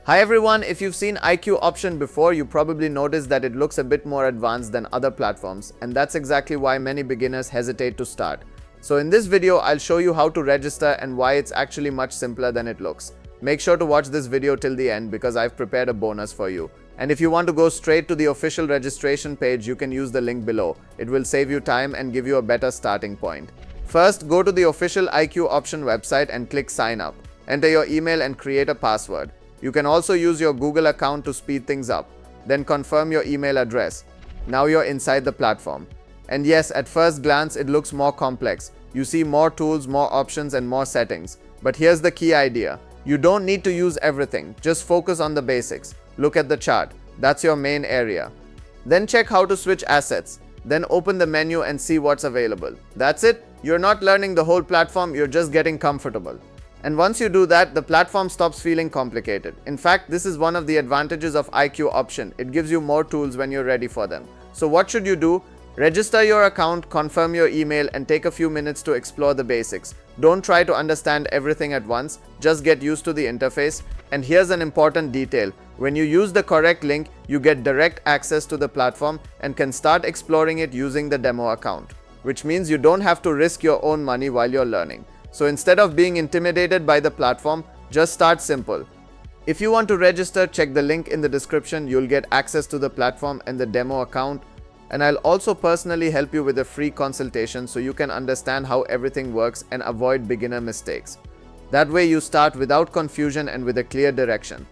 Hi everyone, if you've seen IQ option before, you probably noticed that it looks a bit more advanced than other platforms, and that's exactly why many beginners hesitate to start. So in this video, I'll show you how to register and why it's actually much simpler than it looks. Make sure to watch this video till the end because I've prepared a bonus for you. And if you want to go straight to the official registration page, you can use the link below. It will save you time and give you a better starting point. First, go to the official IQ option website and click sign up. Enter your email and create a password. You can also use your Google account to speed things up. Then confirm your email address. Now you're inside the platform. And yes, at first glance, it looks more complex. You see more tools, more options, and more settings. But here's the key idea. You don't need to use everything. Just focus on the basics. Look at the chart. That's your main area. Then check how to switch assets. Then open the menu and see what's available. That's it. You're not learning the whole platform, you're just getting comfortable. And once you do that, the platform stops feeling complicated. In fact, this is one of the advantages of IQ option. It gives you more tools when you're ready for them. So what should you do? Register your account, confirm your email, and take a few minutes to explore the basics. Don't try to understand everything at once, just get used to the interface. And here's an important detail. When you use the correct link, you get direct access to the platform and can start exploring it using the demo account, which means you don't have to risk your own money while you're learning. So instead of being intimidated by the platform, just start simple. If you want to register, check the link in the description. You'll get access to the platform and the demo account. And I'll also personally help you with a free consultation so you can understand how everything works and avoid beginner mistakes. That way you start without confusion and with a clear direction.